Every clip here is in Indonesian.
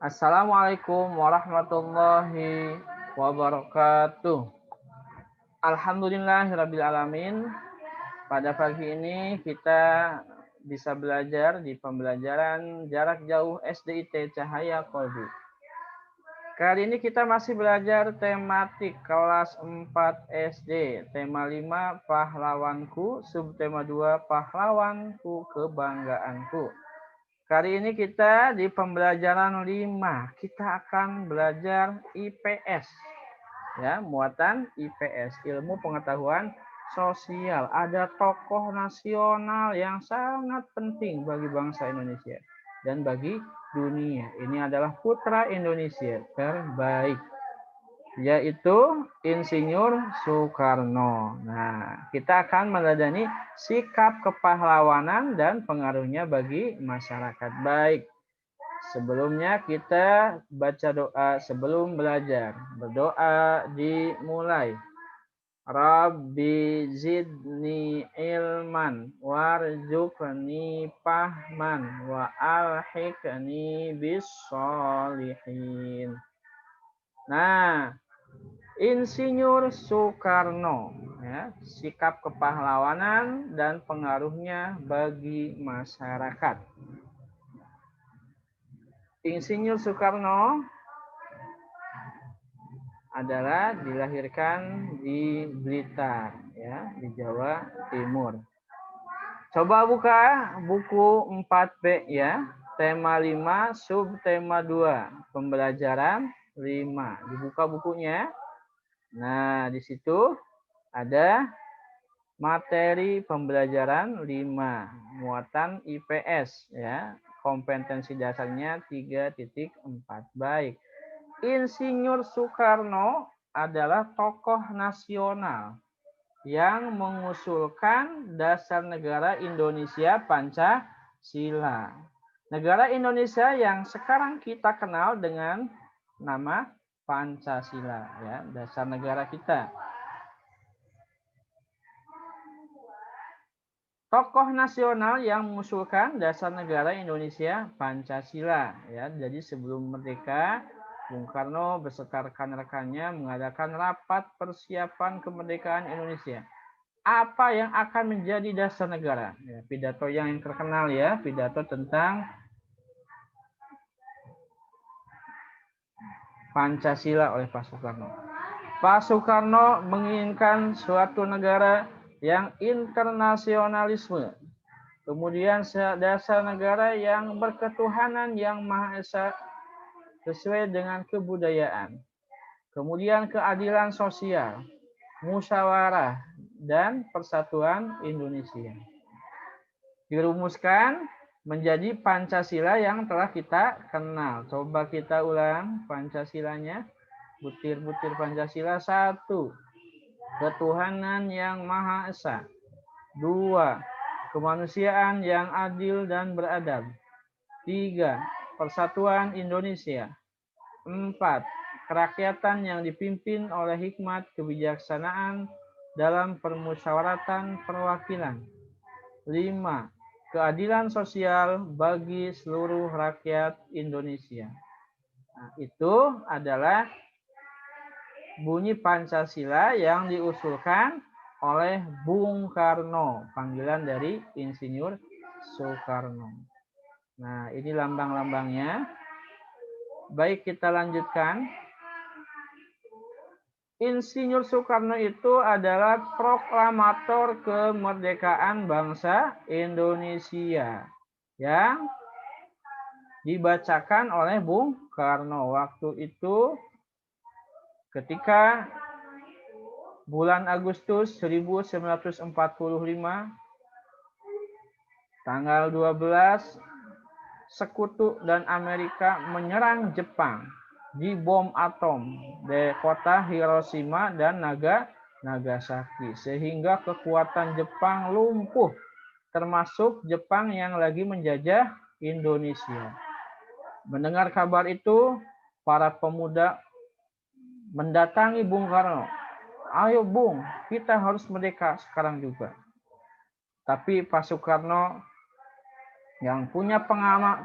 Assalamualaikum warahmatullahi wabarakatuh. Alhamdulillahirabbil alamin. Pada pagi ini kita bisa belajar di pembelajaran jarak jauh SDIT Cahaya Kolbu. Kali ini kita masih belajar tematik kelas 4 SD. Tema 5 pahlawanku, subtema 2 pahlawanku kebanggaanku. Kali ini kita di pembelajaran 5, kita akan belajar IPS. Ya, muatan IPS, ilmu pengetahuan sosial. Ada tokoh nasional yang sangat penting bagi bangsa Indonesia dan bagi dunia. Ini adalah putra Indonesia terbaik, yaitu Insinyur Soekarno. Nah, kita akan meneladani sikap kepahlawanan dan pengaruhnya bagi masyarakat. Baik, sebelumnya kita baca doa sebelum belajar. Berdoa dimulai. Rabbi zidni ilman warzuqni fahman wa alhiqni bis sholihin. Nah, Insinyur Soekarno, ya, sikap kepahlawanan dan pengaruhnya bagi masyarakat. Insinyur Soekarno adalah dilahirkan di Blitar, ya, di Jawa Timur. Coba buka buku 4B ya, tema 5, subtema 2, pembelajaran 5. Dibuka bukunya. Nah, di situ ada materi pembelajaran 5, muatan IPS ya. Kompetensi dasarnya 3.4. Baik. Insinyur Soekarno adalah tokoh nasional yang mengusulkan dasar negara Indonesia Pancasila. Negara Indonesia yang sekarang kita kenal dengan nama Pancasila, ya, dasar negara kita. Tokoh nasional yang mengusulkan dasar negara Indonesia Pancasila, ya. Jadi sebelum merdeka, Bung Karno beserta rekan-rekannya mengadakan rapat persiapan kemerdekaan Indonesia. Apa yang akan menjadi dasar negara? Ya, pidato yang terkenal ya, pidato tentang Pancasila oleh Pak Soekarno. Pak Soekarno menginginkan suatu negara yang internasionalisme. Kemudian dasar negara yang berketuhanan yang Maha Esa sesuai dengan kebudayaan. Kemudian keadilan sosial, musyawarah, dan persatuan Indonesia. Dirumuskan menjadi Pancasila yang telah kita kenal. Coba kita ulang Pancasilanya. Butir-butir Pancasila. 1. Ketuhanan yang Maha Esa. 2. Kemanusiaan yang adil dan beradab. 3. Persatuan Indonesia. 4. Kerakyatan yang dipimpin oleh hikmat kebijaksanaan dalam permusyawaratan perwakilan. 5. Keadilan sosial bagi seluruh rakyat Indonesia. Nah, itu adalah bunyi Pancasila yang diusulkan oleh Bung Karno, panggilan dari Insinyur Soekarno. Nah, ini lambang-lambangnya. Baik, kita lanjutkan. Insinyur Soekarno itu adalah proklamator kemerdekaan bangsa Indonesia yang dibacakan oleh Bung Karno waktu itu ketika bulan Agustus 1945 tanggal 12 Sekutu dan Amerika menyerang Jepang di bom atom di kota Hiroshima dan Nagasaki sehingga kekuatan Jepang lumpuh, termasuk Jepang yang lagi menjajah Indonesia. Mendengar kabar itu, para pemuda mendatangi Bung Karno. Ayo Bung, kita harus merdeka sekarang juga. Tapi Pak Soekarno yang punya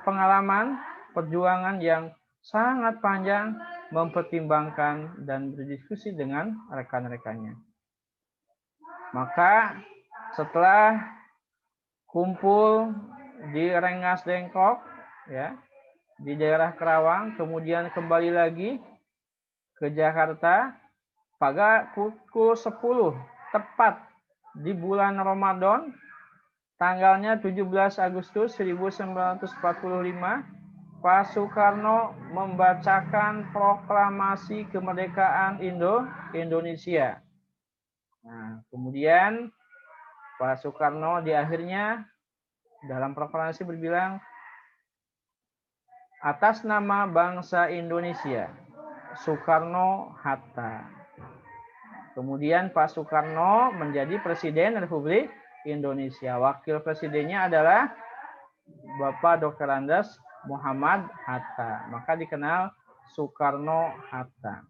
pengalaman perjuangan yang sangat panjang, mempertimbangkan dan berdiskusi dengan rekan-rekannya. Maka setelah kumpul di Rengas Dengklok, ya, di daerah Kerawang, kemudian kembali lagi ke Jakarta pada pukul 10 tepat di bulan Ramadan, tanggalnya 17 Agustus 1945, Pak Soekarno membacakan proklamasi kemerdekaan Indonesia. Nah, kemudian Pak Soekarno di akhirnya dalam proklamasi berbilang, atas nama bangsa Indonesia, Soekarno-Hatta. Kemudian Pak Soekarno menjadi Presiden Republik Indonesia. Wakil presidennya adalah Bapak Dr. Andes Muhammad Hatta. Maka dikenal Soekarno-Hatta.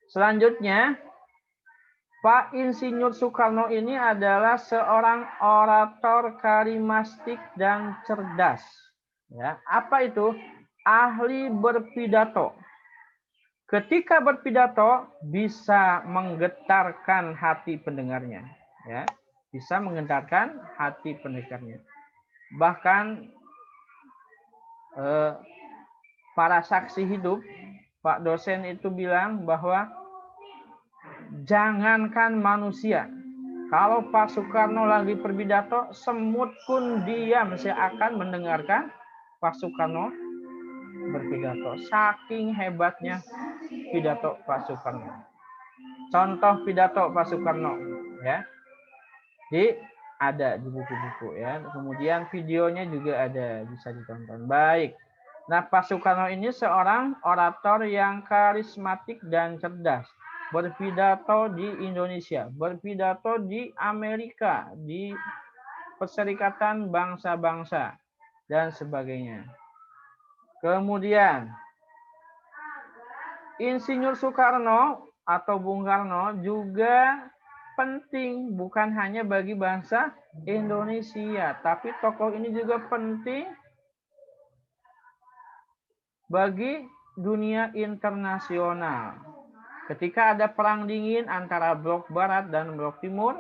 Selanjutnya, Pak Insinyur Soekarno ini adalah seorang orator karismatik dan cerdas. Ya, apa itu? Ahli berpidato. Ketika berpidato bisa menggetarkan hati pendengarnya, ya, bisa menggetarkan hati pendengarnya. Bahkan para saksi hidup, Pak dosen itu bilang bahwa jangankan manusia, kalau Pak Soekarno lagi berpidato, semut pun diam seakan mendengarkan Pak Soekarno berpidato. Saking hebatnya pidato Pak Soekarno. Contoh pidato Pak Soekarno, ya, ada di buku-buku, ya. Kemudian videonya juga ada, bisa ditonton. Baik. Nah, Pak Soekarno ini seorang orator yang karismatik dan cerdas. Berpidato di Indonesia, berpidato di Amerika, di Perserikatan Bangsa-Bangsa, dan sebagainya. Kemudian, Insinyur Soekarno atau Bung Karno juga penting bukan hanya bagi bangsa Indonesia, tapi tokoh ini juga penting bagi dunia internasional. Ketika ada perang dingin antara blok barat dan blok timur,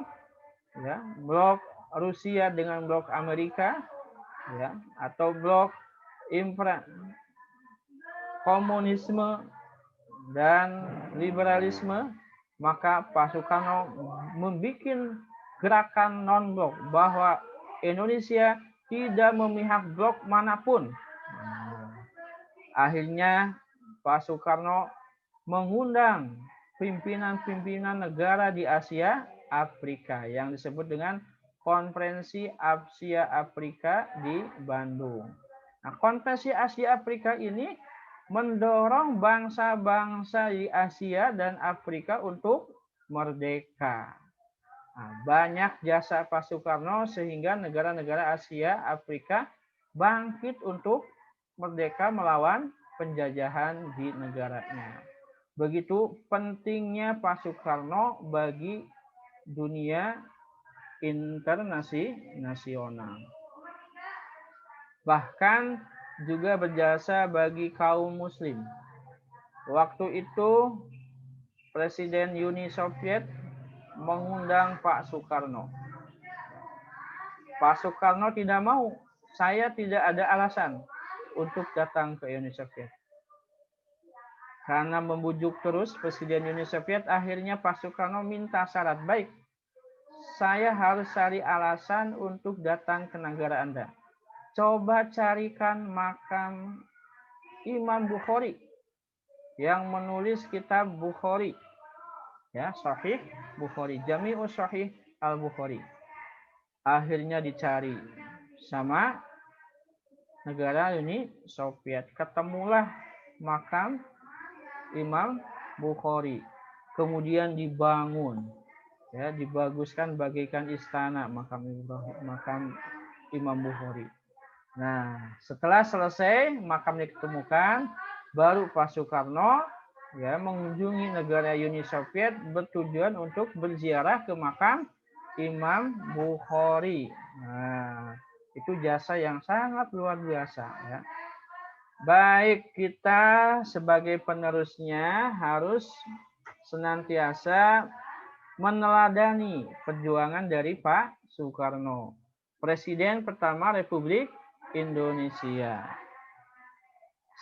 ya, blok Rusia dengan blok Amerika, ya, atau blok komunisme dan liberalisme, maka Pak Soekarno membuat gerakan non-blok bahwa Indonesia tidak memihak blok manapun. Akhirnya Pak Soekarno mengundang pimpinan-pimpinan negara di Asia Afrika yang disebut dengan Konferensi Asia Afrika di Bandung. Nah, Konferensi Asia Afrika ini mendorong bangsa-bangsa di Asia dan Afrika untuk merdeka. Nah, banyak jasa Pak Soekarno sehingga negara-negara Asia Afrika bangkit untuk merdeka melawan penjajahan di negaranya. Begitu pentingnya Pak Soekarno bagi dunia internasional. Bahkan juga berjasa bagi kaum muslim. Waktu itu Presiden Uni Soviet mengundang Pak Soekarno. Pak Soekarno tidak mau. Saya tidak ada alasan untuk datang ke Uni Soviet. Karena membujuk terus Presiden Uni Soviet, akhirnya Pak Soekarno minta syarat, baik, saya harus cari alasan untuk datang ke negara Anda. Coba carikan makam Imam Bukhari yang menulis kitab Bukhari, ya, Sahih Bukhari, Jami'u Sahih Al-Bukhari. Akhirnya dicari sama negara Uni Soviet, ketemulah makam Imam Bukhari, kemudian dibangun, ya, dibaguskan bagaikan istana makam Imam Bukhari. Nah, setelah selesai makamnya ditemukan, baru Pak Soekarno, ya, mengunjungi negara Uni Soviet bertujuan untuk berziarah ke makam Imam Bukhari. Nah, itu jasa yang sangat luar biasa, ya. Baik, kita sebagai penerusnya harus senantiasa meneladani perjuangan dari Pak Soekarno, Presiden pertama Republik Indonesia.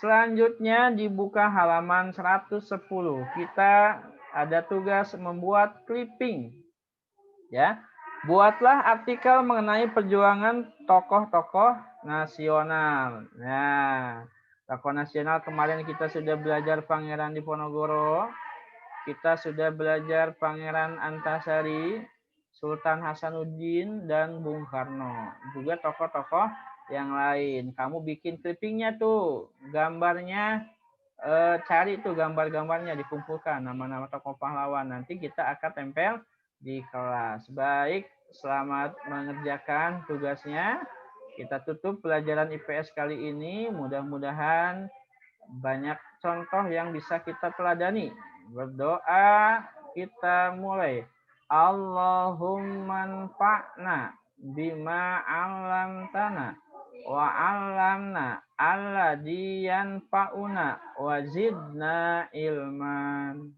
Selanjutnya dibuka halaman 110. Kita ada tugas membuat clipping. Ya. Buatlah artikel mengenai perjuangan tokoh-tokoh nasional. Nah, tokoh nasional kemarin kita sudah belajar Pangeran Diponegoro, kita sudah belajar Pangeran Antasari, Sultan Hasanuddin, dan Bung Karno. Juga tokoh-tokoh yang lain. Kamu bikin clippingnya tuh, gambarnya, cari tuh gambar-gambarnya, dikumpulkan nama-nama tokoh pahlawan. Nanti kita akan tempel di kelas. Baik, selamat mengerjakan tugasnya. Kita tutup pelajaran IPS kali ini. Mudah-mudahan banyak contoh yang bisa kita teladani. Berdoa kita mulai. Allahumma anfa'na bima 'allamtana wa 'allamna alladzi yanfa'una wa zidna ilman.